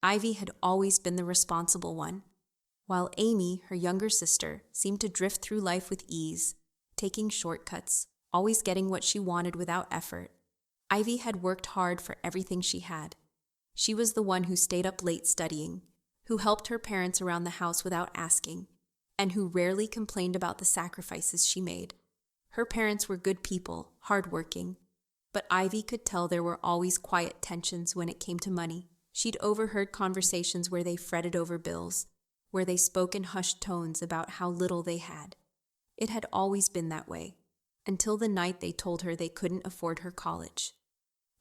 Ivy had always been the responsible one, while Amy, her younger sister, seemed to drift through life with ease, taking shortcuts, always getting what she wanted without effort. Ivy had worked hard for everything she had. She was the one who stayed up late studying, who helped her parents around the house without asking, and who rarely complained about the sacrifices she made. Her parents were good people, hardworking, but Ivy could tell there were always quiet tensions when it came to money. She'd overheard conversations where they fretted over bills, where they spoke in hushed tones about how little they had. It had always been that way, until the night they told her they couldn't afford her college.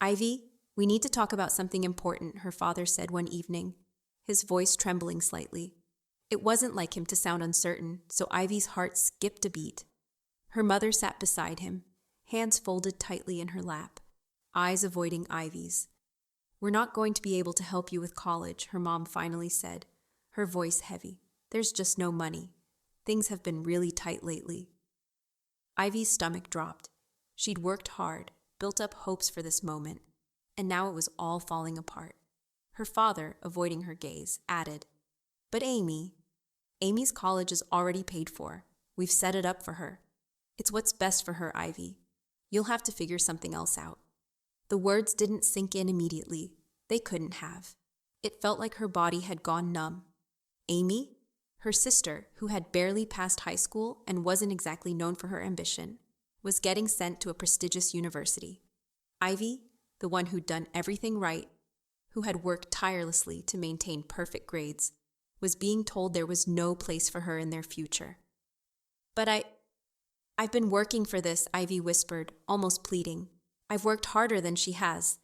"Ivy, we need to talk about something important," her father said one evening, his voice trembling slightly. It wasn't like him to sound uncertain, so Ivy's heart skipped a beat. Her mother sat beside him, hands folded tightly in her lap, eyes avoiding Ivy's. "We're not going to be able to help you with college," her mom finally said, her voice heavy. "There's just no money. Things have been really tight lately." Ivy's stomach dropped. She'd worked hard, built up hopes for this moment, and now it was all falling apart. Her father, avoiding her gaze, added, "But Amy's college is already paid for. We've set it up for her. It's what's best for her, Ivy. You'll have to figure something else out." The words didn't sink in immediately. They couldn't have. It felt like her body had gone numb. Amy, her sister, who had barely passed high school and wasn't exactly known for her ambition, was getting sent to a prestigious university. Ivy, the one who'd done everything right, who had worked tirelessly to maintain perfect grades, was being told there was no place for her in their future. "But I've been working for this," Ivy whispered, almost pleading. "I've worked harder than she has."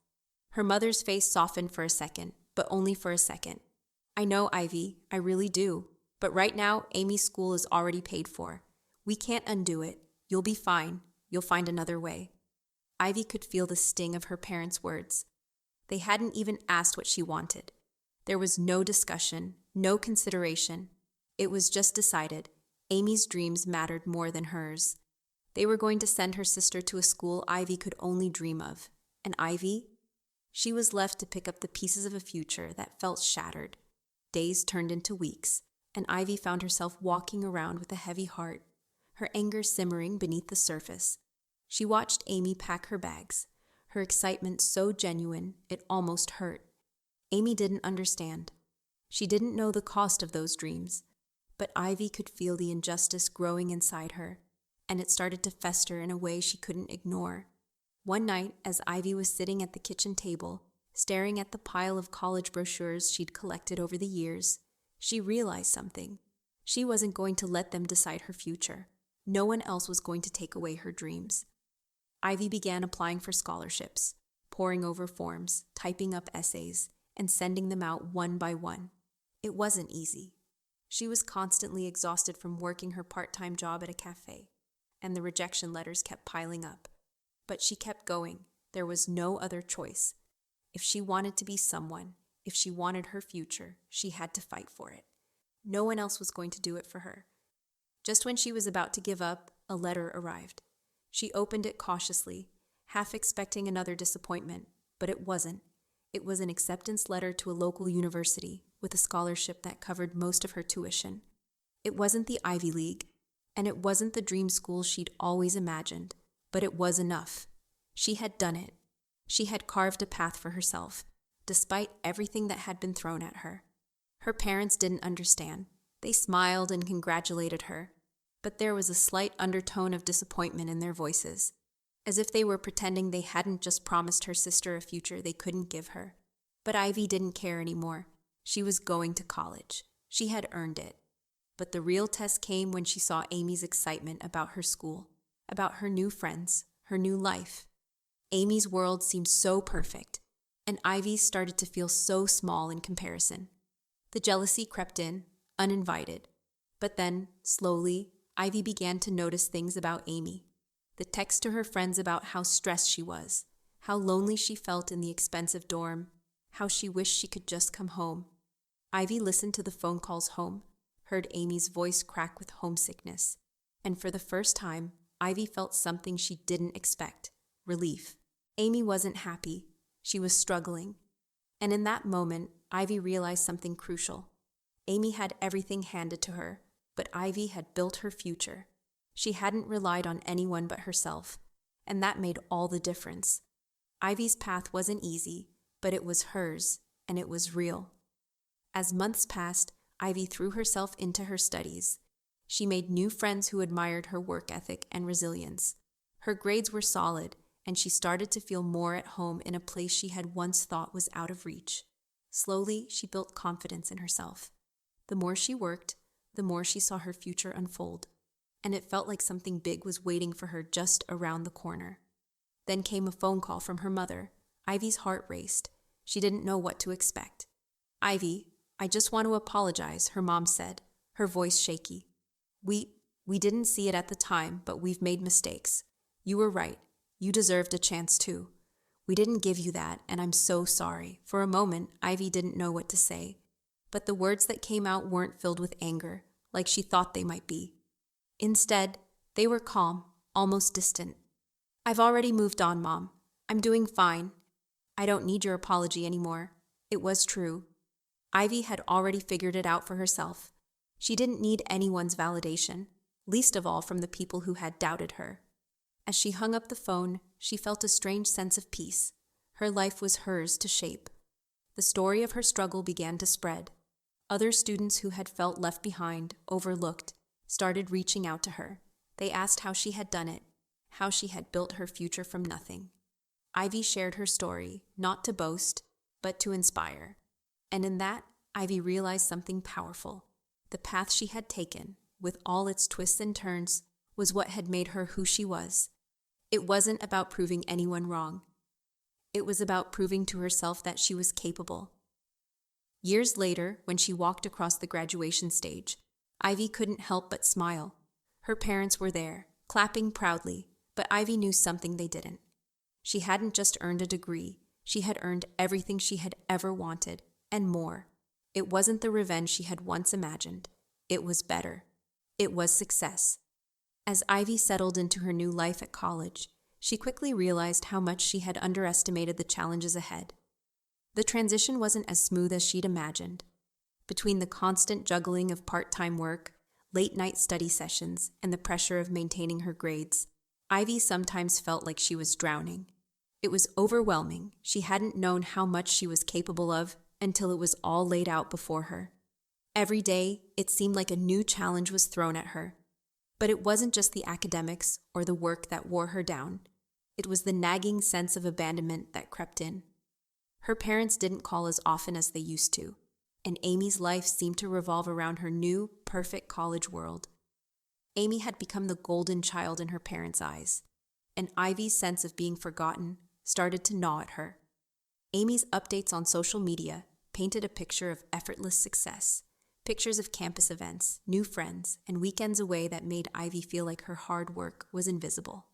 Her mother's face softened for a second, but only for a second. "I know, Ivy, I really do. But right now, Amy's school is already paid for. We can't undo it. You'll be fine. You'll find another way." Ivy could feel the sting of her parents' words. They hadn't even asked what she wanted. There was no discussion, no consideration. It was just decided. Amy's dreams mattered more than hers. They were going to send her sister to a school Ivy could only dream of. And Ivy? She was left to pick up the pieces of a future that felt shattered. Days turned into weeks, and Ivy found herself walking around with a heavy heart, her anger simmering beneath the surface. She watched Amy pack her bags, her excitement so genuine it almost hurt. Amy didn't understand. She didn't know the cost of those dreams, but Ivy could feel the injustice growing inside her, and it started to fester in a way she couldn't ignore. One night, as Ivy was sitting at the kitchen table, staring at the pile of college brochures she'd collected over the years, she realized something. She wasn't going to let them decide her future. No one else was going to take away her dreams. Ivy began applying for scholarships, poring over forms, typing up essays, and sending them out one by one. It wasn't easy. She was constantly exhausted from working her part-time job at a cafe, and the rejection letters kept piling up. But she kept going. There was no other choice. If she wanted to be someone, if she wanted her future, she had to fight for it. No one else was going to do it for her. Just when she was about to give up, a letter arrived. She opened it cautiously, half expecting another disappointment, but it wasn't. It was an acceptance letter to a local university with a scholarship that covered most of her tuition. It wasn't the Ivy League, and it wasn't the dream school she'd always imagined, but it was enough. She had done it. She had carved a path for herself, despite everything that had been thrown at her. Her parents didn't understand. They smiled and congratulated her, but there was a slight undertone of disappointment in their voices, as if they were pretending they hadn't just promised her sister a future they couldn't give her. But Ivy didn't care anymore. She was going to college. She had earned it. But the real test came when she saw Amy's excitement about her school, about her new friends, her new life. Amy's world seemed so perfect, and Ivy started to feel so small in comparison. The jealousy crept in, uninvited. But then, slowly, Ivy began to notice things about Amy. The texts to her friends about how stressed she was, how lonely she felt in the expensive dorm, how she wished she could just come home. Ivy listened to the phone calls home, heard Amy's voice crack with homesickness, and for the first time, Ivy felt something she didn't expect: relief. Amy wasn't happy. She was struggling. And in that moment, Ivy realized something crucial. Amy had everything handed to her, but Ivy had built her future. She hadn't relied on anyone but herself, and that made all the difference. Ivy's path wasn't easy, but it was hers, and it was real. As months passed, Ivy threw herself into her studies. She made new friends who admired her work ethic and resilience. Her grades were solid, and she started to feel more at home in a place she had once thought was out of reach. Slowly, she built confidence in herself. The more she worked, the more she saw her future unfold, and it felt like something big was waiting for her just around the corner. Then came a phone call from her mother. Ivy's heart raced. She didn't know what to expect. "Ivy, I just want to apologize," her mom said, her voice shaky. We didn't see it at the time, but we've made mistakes. You were right. You deserved a chance too. We didn't give you that, and I'm so sorry." For a moment, Ivy didn't know what to say, but the words that came out weren't filled with anger, like she thought they might be. Instead, they were calm, almost distant. "I've already moved on, Mom. I'm doing fine. I don't need your apology anymore. It was true." Ivy had already figured it out for herself. She didn't need anyone's validation, least of all from the people who had doubted her. As she hung up the phone, she felt a strange sense of peace. Her life was hers to shape. The story of her struggle began to spread. Other students who had felt left behind, overlooked, started reaching out to her. They asked how she had done it, how she had built her future from nothing. Ivy shared her story, not to boast, but to inspire. And in that, Ivy realized something powerful. The path she had taken, with all its twists and turns, was what had made her who she was. It wasn't about proving anyone wrong. It was about proving to herself that she was capable. Years later, when she walked across the graduation stage, Ivy couldn't help but smile. Her parents were there, clapping proudly, but Ivy knew something they didn't. She hadn't just earned a degree, she had earned everything she had ever wanted, and more. It wasn't the revenge she had once imagined. It was better. It was success. As Ivy settled into her new life at college, she quickly realized how much she had underestimated the challenges ahead. The transition wasn't as smooth as she'd imagined. Between the constant juggling of part-time work, late-night study sessions, and the pressure of maintaining her grades, Ivy sometimes felt like she was drowning. It was overwhelming. She hadn't known how much she was capable of until it was all laid out before her. Every day, it seemed like a new challenge was thrown at her. But it wasn't just the academics or the work that wore her down. It was the nagging sense of abandonment that crept in. Her parents didn't call as often as they used to, and Amy's life seemed to revolve around her new, perfect college world. Amy had become the golden child in her parents' eyes, and Ivy's sense of being forgotten started to gnaw at her. Amy's updates on social media painted a picture of effortless success, pictures of campus events, new friends, and weekends away that made Ivy feel like her hard work was invisible.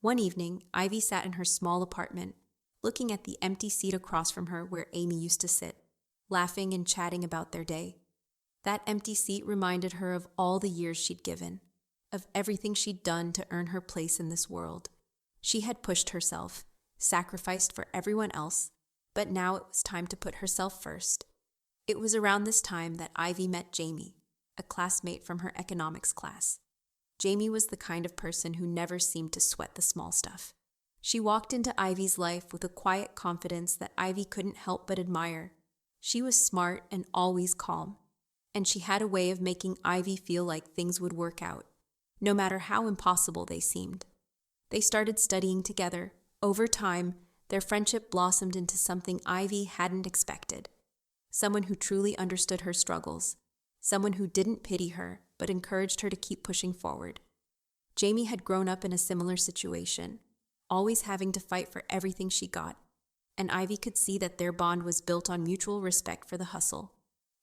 One evening, Ivy sat in her small apartment, looking at the empty seat across from her where Amy used to sit, laughing and chatting about their day. That empty seat reminded her of all the years she'd given, of everything she'd done to earn her place in this world. She had pushed herself, sacrificed for everyone else, but now it was time to put herself first. It was around this time that Ivy met Jamie, a classmate from her economics class. Jamie was the kind of person who never seemed to sweat the small stuff. She walked into Ivy's life with a quiet confidence that Ivy couldn't help but admire. She was smart and always calm, and she had a way of making Ivy feel like things would work out, no matter how impossible they seemed. They started studying together. Over time, their friendship blossomed into something Ivy hadn't expected. Someone who truly understood her struggles, someone who didn't pity her, but encouraged her to keep pushing forward. Jamie had grown up in a similar situation, always having to fight for everything she got, and Ivy could see that their bond was built on mutual respect for the hustle.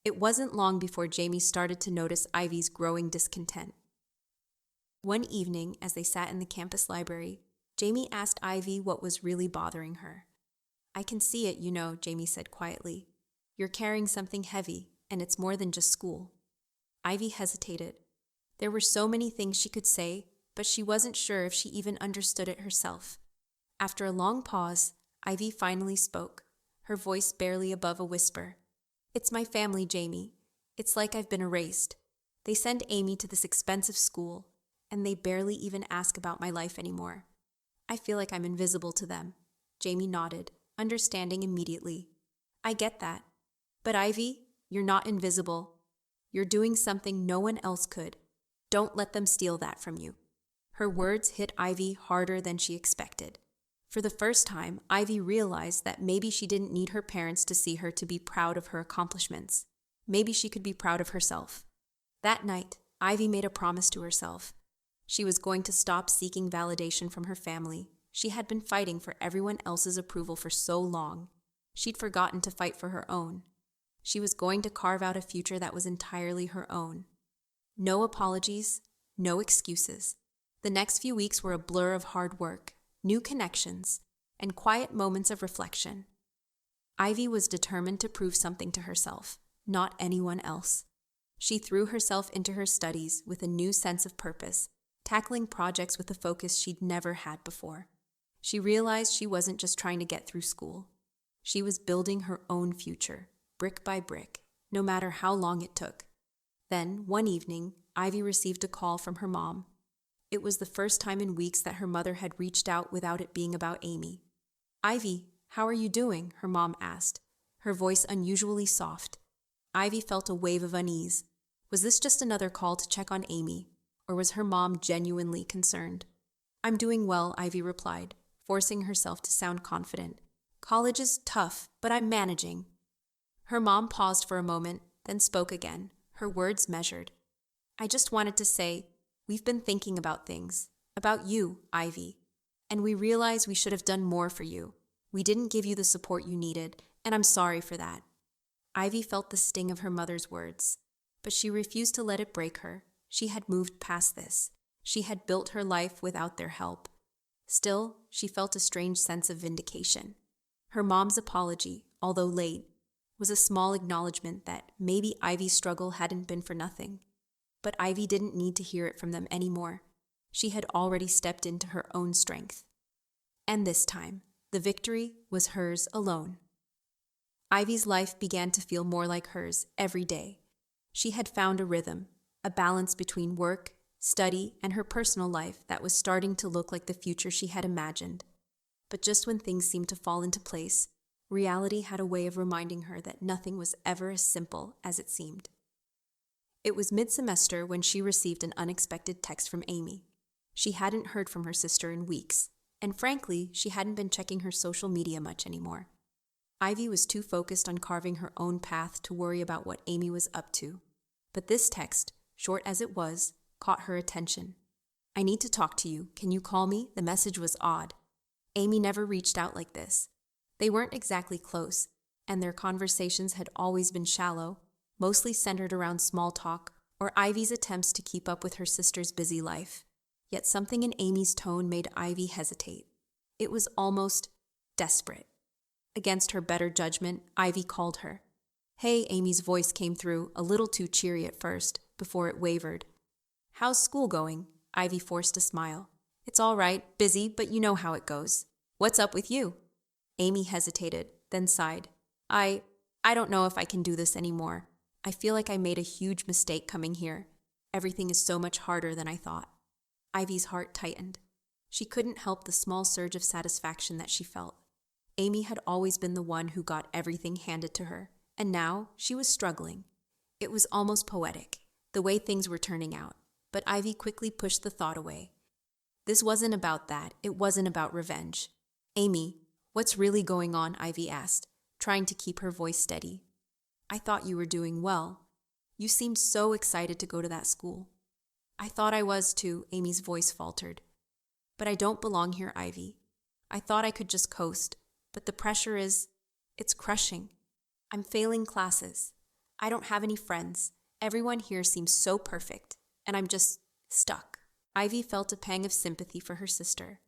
It wasn't long before Jamie started to notice Ivy's growing discontent. One evening, as they sat in the campus library, Jamie asked Ivy what was really bothering her. "I can see it, Jamie said quietly. "You're carrying something heavy, and it's more than just school." Ivy hesitated. There were so many things she could say, but she wasn't sure if she even understood it herself. After a long pause, Ivy finally spoke. her voice barely above a whisper. "It's my family, Jamie. It's like I've been erased. They send Amy to this expensive school, and they barely even ask about my life anymore. I feel like I'm invisible to them." Jamie nodded, understanding immediately. "I get that. But Ivy, you're not invisible. You're doing something no one else could. Don't let them steal that from you." Her words hit Ivy harder than she expected. For the first time, Ivy realized that maybe she didn't need her parents to see her to be proud of her accomplishments. Maybe she could be proud of herself. That night, Ivy made a promise to herself. She was going to stop seeking validation from her family. She had been fighting for everyone else's approval for so long. She'd forgotten to fight for her own. She was going to carve out a future that was entirely her own. No apologies, no excuses. The next few weeks were a blur of hard work, new connections, and quiet moments of reflection. Ivy was determined to prove something to herself, not anyone else. She threw herself into her studies with a new sense of purpose, tackling projects with a focus she'd never had before. She realized she wasn't just trying to get through school. She was building her own future, brick by brick, no matter how long it took. Then, one evening, Ivy received a call from her mom. It was the first time in weeks that her mother had reached out without it being about Amy. "Ivy, how are you doing?" her mom asked, her voice unusually soft. Ivy felt a wave of unease. Was this just another call to check on Amy, or was her mom genuinely concerned? "I'm doing well," Ivy replied, forcing herself to sound confident. "College is tough, but I'm managing." Her mom paused for a moment, then spoke again, her words measured. "I just wanted to say, we've been thinking about things, about you, Ivy, and we realize we should have done more for you. We didn't give you the support you needed, and I'm sorry for that." Ivy felt the sting of her mother's words, but she refused to let it break her. She had moved past this. She had built her life without their help. Still, she felt a strange sense of vindication. Her mom's apology, although late, was a small acknowledgement that maybe Ivy's struggle hadn't been for nothing. But Ivy didn't need to hear it from them anymore. She had already stepped into her own strength. And this time, the victory was hers alone. Ivy's life began to feel more like hers every day. She had found a rhythm, a balance between work, study, and her personal life that was starting to look like the future she had imagined. But just when things seemed to fall into place, reality had a way of reminding her that nothing was ever as simple as it seemed. It was mid-semester when she received an unexpected text from Amy. She hadn't heard from her sister in weeks, and frankly, she hadn't been checking her social media much anymore. Ivy was too focused on carving her own path to worry about what Amy was up to. But this text, short as it was, caught her attention. "I need to talk to you. Can you call me?" The message was odd. Amy never reached out like this. They weren't exactly close, and their conversations had always been shallow, mostly centered around small talk or Ivy's attempts to keep up with her sister's busy life. Yet something in Amy's tone made Ivy hesitate. It was almost desperate. Against her better judgment, Ivy called her. "Hey," Amy's voice came through, a little too cheery at first, before it wavered. "How's school going?" Ivy forced a smile. "It's all right, busy, but you know how it goes. What's up with you?" Amy hesitated, then sighed. I don't know if I can do this anymore. I feel like I made a huge mistake coming here. Everything is so much harder than I thought." Ivy's heart tightened. She couldn't help the small surge of satisfaction that she felt. Amy had always been the one who got everything handed to her, and now she was struggling. It was almost poetic, the way things were turning out, but Ivy quickly pushed the thought away. This wasn't about that. It wasn't about revenge. "Amy, what's really going on?" Ivy asked, trying to keep her voice steady. "I thought you were doing well. You seemed so excited to go to that school." "I thought I was too," Amy's voice faltered. "But I don't belong here, Ivy. I thought I could just coast, but the pressure it's crushing. I'm failing classes. I don't have any friends. Everyone here seems so perfect, and I'm just stuck." Ivy felt a pang of sympathy for her sister.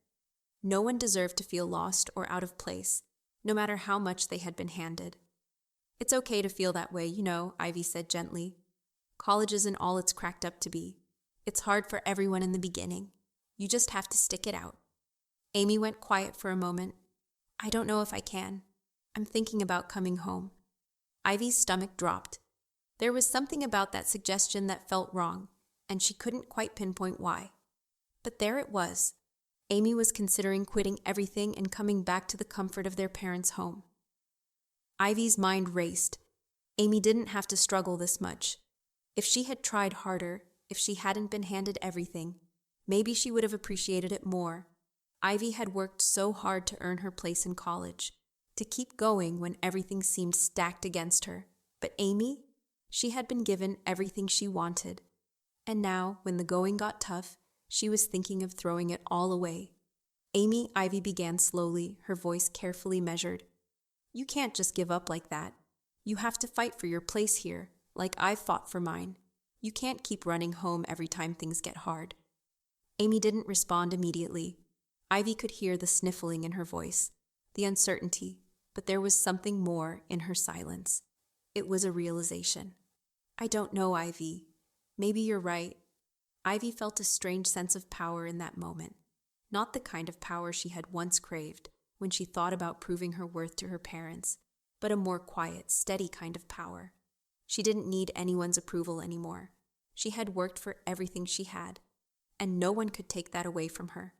No one deserved to feel lost or out of place, no matter how much they had been handed. "It's okay to feel that way, Ivy said gently. "College isn't all it's cracked up to be. It's hard for everyone in the beginning. You just have to stick it out." Amy went quiet for a moment. "I don't know if I can." I'm thinking about coming home. Ivy's stomach dropped. There was something about that suggestion that felt wrong, and she couldn't quite pinpoint why. But there it was. Amy was considering quitting everything and coming back to the comfort of their parents' home. Ivy's mind raced. Amy didn't have to struggle this much. If she had tried harder, if she hadn't been handed everything, maybe she would have appreciated it more. Ivy had worked so hard to earn her place in college, to keep going when everything seemed stacked against her. But Amy, she had been given everything she wanted. And now, when the going got tough, she was thinking of throwing it all away. Amy, Ivy began slowly, her voice carefully measured. You can't just give up like that. You have to fight for your place here, like I've fought for mine. You can't keep running home every time things get hard. Amy didn't respond immediately. Ivy could hear the sniffling in her voice, the uncertainty, but there was something more in her silence. It was a realization. I don't know, Ivy. Maybe you're right. Ivy felt a strange sense of power in that moment, not the kind of power she had once craved when she thought about proving her worth to her parents, but a more quiet, steady kind of power. She didn't need anyone's approval anymore. She had worked for everything she had, and no one could take that away from her.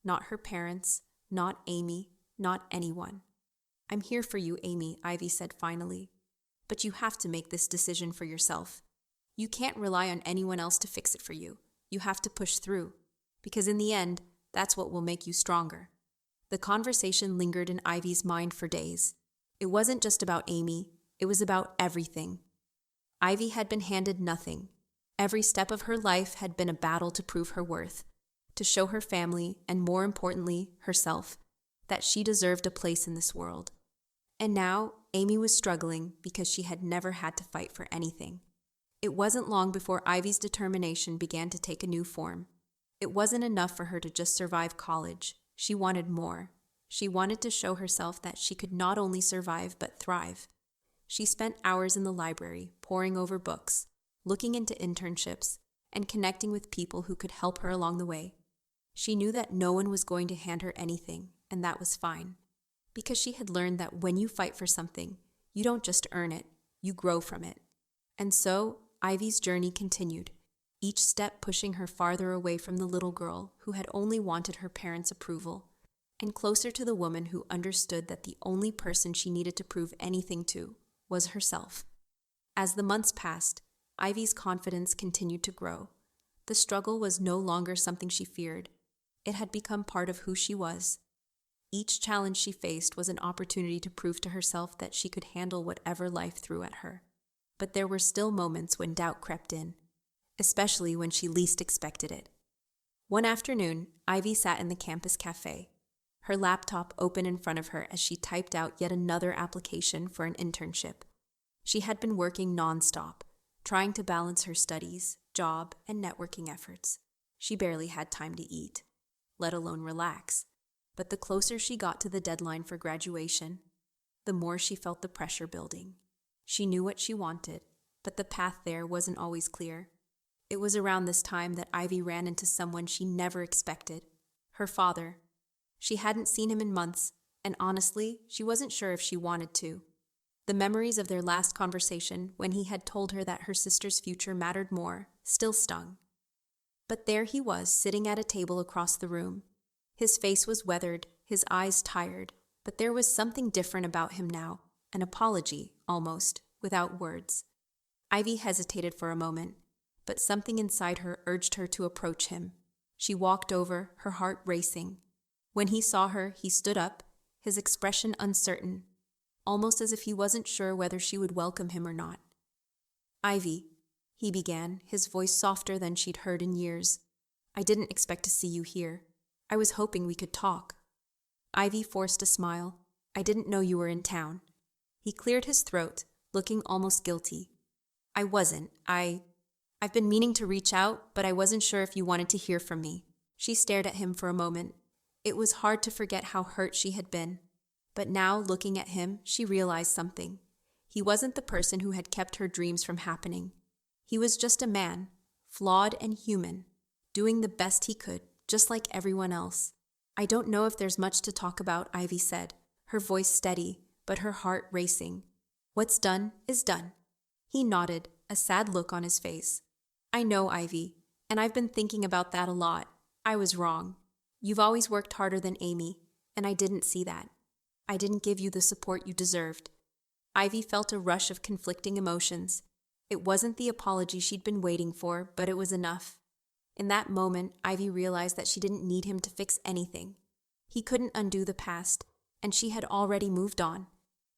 Not her parents, not Amy, not anyone. I'm here for you, Amy, Ivy said finally. But you have to make this decision for yourself. You can't rely on anyone else to fix it for you. You have to push through, because in the end, that's what will make you stronger. The conversation lingered in Ivy's mind for days. It wasn't just about Amy, it was about everything. Ivy had been handed nothing. Every step of her life had been a battle to prove her worth, to show her family, and more importantly, herself, that she deserved a place in this world. And now, Amy was struggling because she had never had to fight for anything. It wasn't long before Ivy's determination began to take a new form. It wasn't enough for her to just survive college. She wanted more. She wanted to show herself that she could not only survive but thrive. She spent hours in the library, poring over books, looking into internships, and connecting with people who could help her along the way. She knew that no one was going to hand her anything, and that was fine. Because she had learned that when you fight for something, you don't just earn it, you grow from it. And so, Ivy's journey continued, each step pushing her farther away from the little girl who had only wanted her parents' approval, and closer to the woman who understood that the only person she needed to prove anything to was herself. As the months passed, Ivy's confidence continued to grow. The struggle was no longer something she feared. It had become part of who she was. Each challenge she faced was an opportunity to prove to herself that she could handle whatever life threw at her. But there were still moments when doubt crept in, especially when she least expected it. One afternoon, Ivy sat in the campus cafe, her laptop open in front of her as she typed out yet another application for an internship. She had been working nonstop, trying to balance her studies, job, and networking efforts. She barely had time to eat, let alone relax. But the closer she got to the deadline for graduation, the more she felt the pressure building. She knew what she wanted, but the path there wasn't always clear. It was around this time that Ivy ran into someone she never expected, her father. She hadn't seen him in months, and honestly, she wasn't sure if she wanted to. The memories of their last conversation, when he had told her that her sister's future mattered more, still stung. But there he was, sitting at a table across the room. His face was weathered, his eyes tired, but there was something different about him now, an apology, almost, without words. Ivy hesitated for a moment, but something inside her urged her to approach him. She walked over, her heart racing. When he saw her, he stood up, his expression uncertain, almost as if he wasn't sure whether she would welcome him or not. Ivy, he began, his voice softer than she'd heard in years. I didn't expect to see you here. I was hoping we could talk. Ivy forced a smile. I didn't know you were in town. He cleared his throat, looking almost guilty. I wasn't. I've been meaning to reach out, but I wasn't sure if you wanted to hear from me. She stared at him for a moment. It was hard to forget how hurt she had been. But now, looking at him, she realized something. He wasn't the person who had kept her dreams from happening. He was just a man, flawed and human, doing the best he could, just like everyone else. I don't know if there's much to talk about, Ivy said, her voice steady, but her heart racing. What's done is done. He nodded, a sad look on his face. I know, Ivy, and I've been thinking about that a lot. I was wrong. You've always worked harder than Amy, and I didn't see that. I didn't give you the support you deserved. Ivy felt a rush of conflicting emotions. It wasn't the apology she'd been waiting for, but it was enough. In that moment, Ivy realized that she didn't need him to fix anything. He couldn't undo the past, and she had already moved on.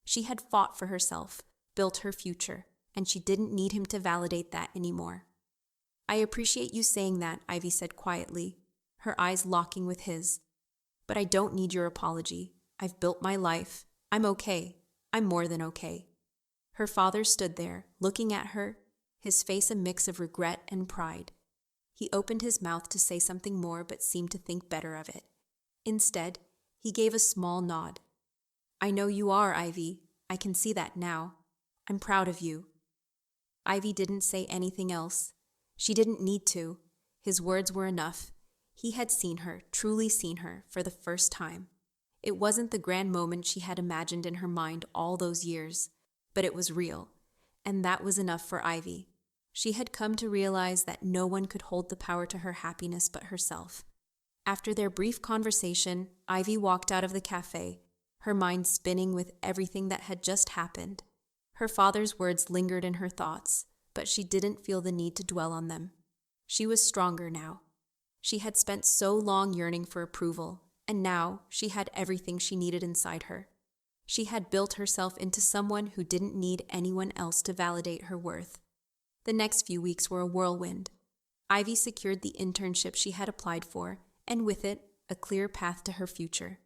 She had fought for herself, built her future, and she didn't need him to validate that anymore. I appreciate you saying that, Ivy said quietly, her eyes locking with his. But I don't need your apology. I've built my life. I'm okay. I'm more than okay. Her father stood there, looking at her, his face a mix of regret and pride. He opened his mouth to say something more but seemed to think better of it. Instead, he gave a small nod. I know you are, Ivy. I can see that now. I'm proud of you. Ivy didn't say anything else. She didn't need to. His words were enough. He had seen her, truly seen her, for the first time. It wasn't the grand moment she had imagined in her mind all those years, but it was real, and that was enough for Ivy. She had come to realize that no one could hold the power to her happiness but herself. After their brief conversation, Ivy walked out of the cafe, her mind spinning with everything that had just happened. Her father's words lingered in her thoughts, but she didn't feel the need to dwell on them. She was stronger now. She had spent so long yearning for approval, and now she had everything she needed inside her. She had built herself into someone who didn't need anyone else to validate her worth. The next few weeks were a whirlwind. Ivy secured the internship she had applied for, and with it, a clear path to her future.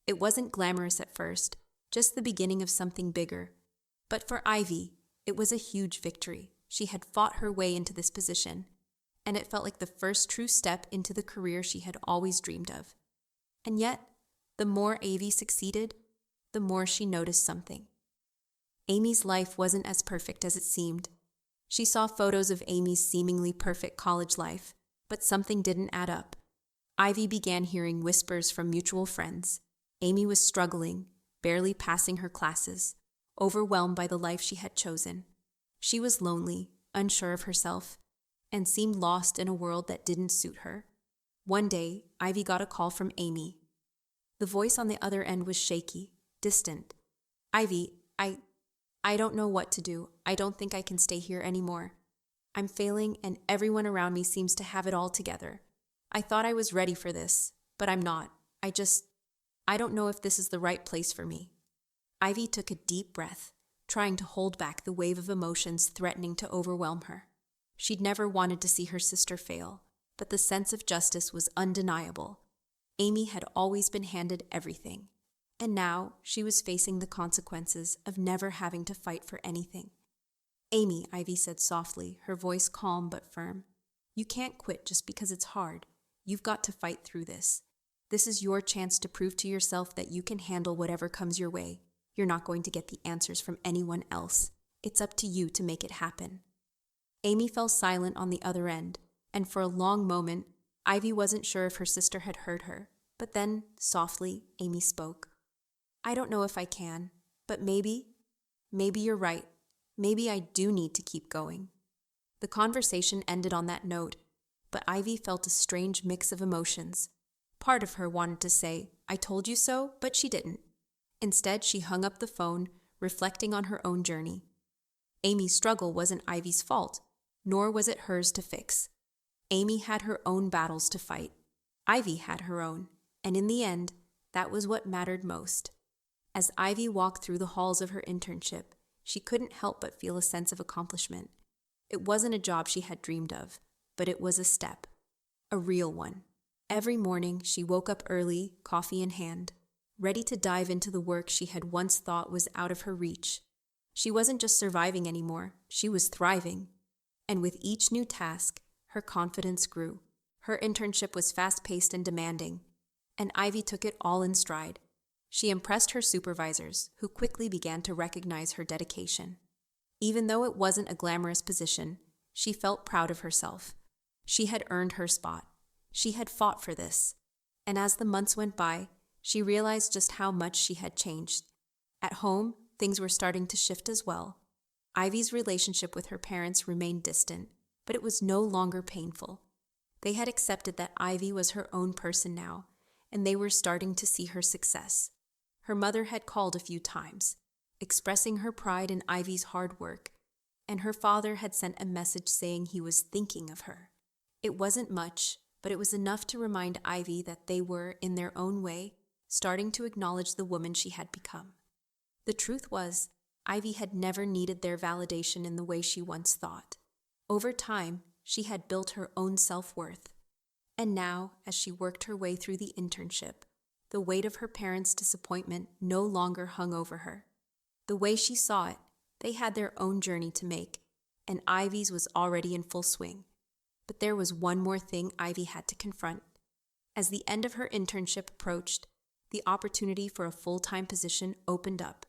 It wasn't glamorous at first, just the beginning of something bigger. But for Ivy, it was a huge victory. She had fought her way into this position, and it felt like the first true step into the career she had always dreamed of. And yet, the more Ivy succeeded, the more she noticed something. Amy's life wasn't as perfect as it seemed. She saw photos of Amy's seemingly perfect college life, but something didn't add up. Ivy began hearing whispers from mutual friends. Amy was struggling, barely passing her classes, overwhelmed by the life she had chosen. She was lonely, unsure of herself, and seemed lost in a world that didn't suit her. One day, Ivy got a call from Amy. The voice on the other end was shaky, distant. Ivy, I don't know what to do. I don't think I can stay here anymore. I'm failing and everyone around me seems to have it all together. I thought I was ready for this, but I'm not. I don't know if this is the right place for me. Ivy took a deep breath, trying to hold back the wave of emotions threatening to overwhelm her. She'd never wanted to see her sister fail, but the sense of justice was undeniable. Amy had always been handed everything, and now she was facing the consequences of never having to fight for anything. Amy, Ivy said softly, her voice calm but firm. You can't quit just because it's hard. You've got to fight through this. This is your chance to prove to yourself that you can handle whatever comes your way. You're not going to get the answers from anyone else. It's up to you to make it happen. Amy fell silent on the other end, and for a long moment, Ivy wasn't sure if her sister had heard her. But then, softly, Amy spoke. I don't know if I can, but maybe you're right. Maybe I do need to keep going. The conversation ended on that note, but Ivy felt a strange mix of emotions. Part of her wanted to say, I told you so, but she didn't. Instead, she hung up the phone, reflecting on her own journey. Amy's struggle wasn't Ivy's fault, nor was it hers to fix. Amy had her own battles to fight. Ivy had her own, and in the end, that was what mattered most. As Ivy walked through the halls of her internship, she couldn't help but feel a sense of accomplishment. It wasn't a job she had dreamed of, but it was a step, a real one. Every morning, she woke up early, coffee in hand, ready to dive into the work she had once thought was out of her reach. She wasn't just surviving anymore, she was thriving. And with each new task, her confidence grew. Her internship was fast-paced and demanding, and Ivy took it all in stride. She impressed her supervisors, who quickly began to recognize her dedication. Even though it wasn't a glamorous position, she felt proud of herself. She had earned her spot. She had fought for this. And as the months went by, she realized just how much she had changed. At home, things were starting to shift as well. Ivy's relationship with her parents remained distant, but it was no longer painful. They had accepted that Ivy was her own person now, and they were starting to see her success. Her mother had called a few times, expressing her pride in Ivy's hard work, and her father had sent a message saying he was thinking of her. It wasn't much, but it was enough to remind Ivy that they were, in their own way, starting to acknowledge the woman she had become. The truth was, Ivy had never needed their validation in the way she once thought. Over time, she had built her own self-worth. And now, as she worked her way through the internship, the weight of her parents' disappointment no longer hung over her. The way she saw it, they had their own journey to make, and Ivy's was already in full swing. But there was one more thing Ivy had to confront. As the end of her internship approached, the opportunity for a full-time position opened up.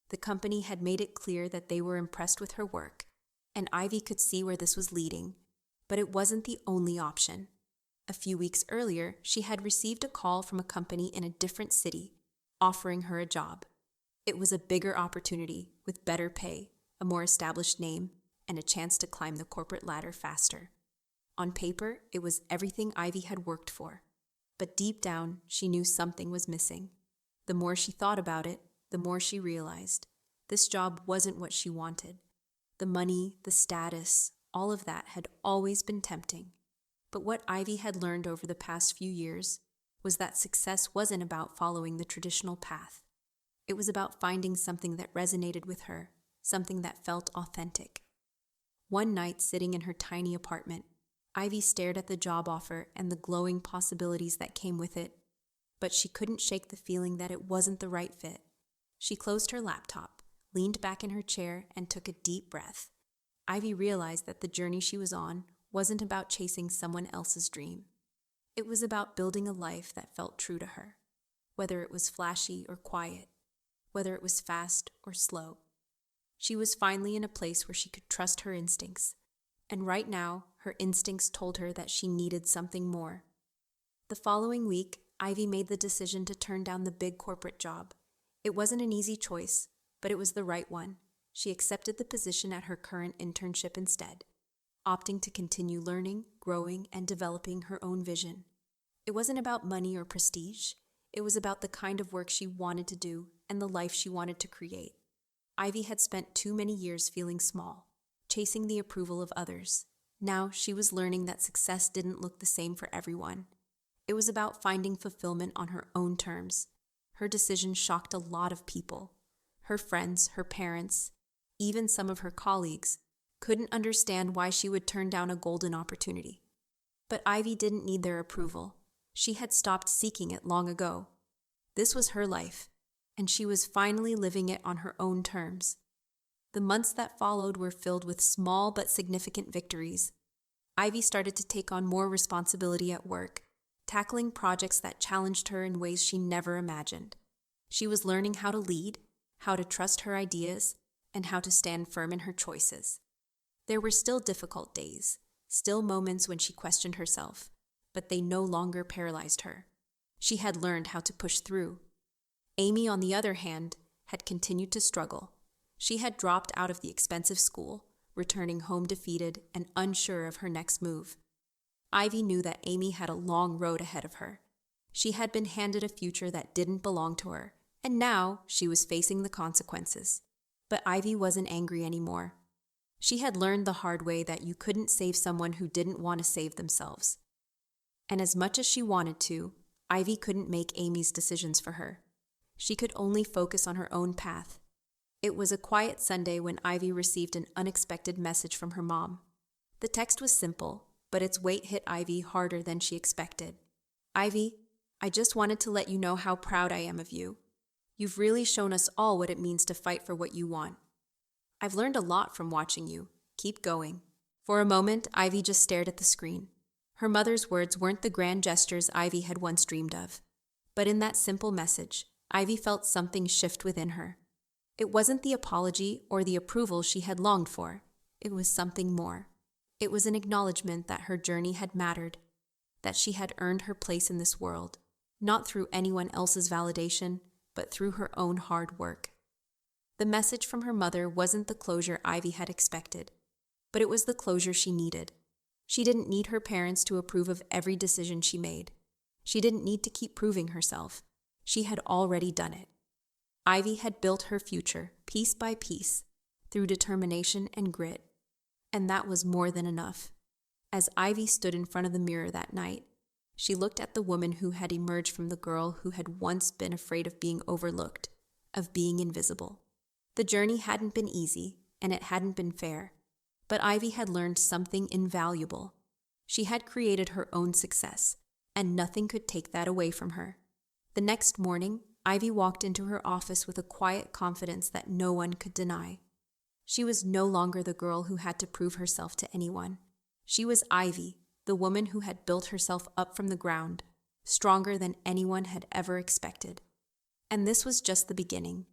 The company had made it clear that they were impressed with her work, and Ivy could see where this was leading. But it wasn't the only option. A few weeks earlier, she had received a call from a company in a different city, offering her a job. It was a bigger opportunity, with better pay, a more established name, and a chance to climb the corporate ladder faster. On paper, it was everything Ivy had worked for. But deep down, she knew something was missing. The more she thought about it, the more she realized this job wasn't what she wanted. The money, the status, all of that had always been tempting. But what Ivy had learned over the past few years was that success wasn't about following the traditional path. It was about finding something that resonated with her, something that felt authentic. One night, sitting in her tiny apartment, Ivy stared at the job offer and the glowing possibilities that came with it, but she couldn't shake the feeling that it wasn't the right fit. She closed her laptop, leaned back in her chair, and took a deep breath. Ivy realized that the journey she was on wasn't about chasing someone else's dream. It was about building a life that felt true to her, whether it was flashy or quiet, whether it was fast or slow. She was finally in a place where she could trust her instincts, and right now, her instincts told her that she needed something more. The following week, Ivy made the decision to turn down the big corporate job. It wasn't an easy choice, but it was the right one. She accepted the position at her current internship instead, opting to continue learning, growing, and developing her own vision. It wasn't about money or prestige. It was about the kind of work she wanted to do and the life she wanted to create. Ivy had spent too many years feeling small, chasing the approval of others. Now she was learning that success didn't look the same for everyone. It was about finding fulfillment on her own terms. Her decision shocked a lot of people. Her friends, her parents, even some of her colleagues, couldn't understand why she would turn down a golden opportunity. But Ivy didn't need their approval. She had stopped seeking it long ago. This was her life, and she was finally living it on her own terms. The months that followed were filled with small but significant victories. Ivy started to take on more responsibility at work, tackling projects that challenged her in ways she never imagined. She was learning how to lead, how to trust her ideas, and how to stand firm in her choices. There were still difficult days, still moments when she questioned herself, but they no longer paralyzed her. She had learned how to push through. Amy, on the other hand, had continued to struggle. She had dropped out of the expensive school, returning home defeated and unsure of her next move. Ivy knew that Amy had a long road ahead of her. She had been handed a future that didn't belong to her, and now she was facing the consequences. But Ivy wasn't angry anymore. She had learned the hard way that you couldn't save someone who didn't want to save themselves. And as much as she wanted to, Ivy couldn't make Amy's decisions for her. She could only focus on her own path. It was a quiet Sunday when Ivy received an unexpected message from her mom. The text was simple, but its weight hit Ivy harder than she expected. Ivy, I just wanted to let you know how proud I am of you. You've really shown us all what it means to fight for what you want. I've learned a lot from watching you. Keep going. For a moment, Ivy just stared at the screen. Her mother's words weren't the grand gestures Ivy had once dreamed of. But in that simple message, Ivy felt something shift within her. It wasn't the apology or the approval she had longed for. It was something more. It was an acknowledgement that her journey had mattered, that she had earned her place in this world, not through anyone else's validation, but through her own hard work. The message from her mother wasn't the closure Ivy had expected, but it was the closure she needed. She didn't need her parents to approve of every decision she made. She didn't need to keep proving herself. She had already done it. Ivy had built her future, piece by piece, through determination and grit, and that was more than enough. As Ivy stood in front of the mirror that night, she looked at the woman who had emerged from the girl who had once been afraid of being overlooked, of being invisible. The journey hadn't been easy, and it hadn't been fair, but Ivy had learned something invaluable. She had created her own success, and nothing could take that away from her. The next morning, Ivy walked into her office with a quiet confidence that no one could deny. She was no longer the girl who had to prove herself to anyone. She was Ivy, the woman who had built herself up from the ground, stronger than anyone had ever expected. And this was just the beginning.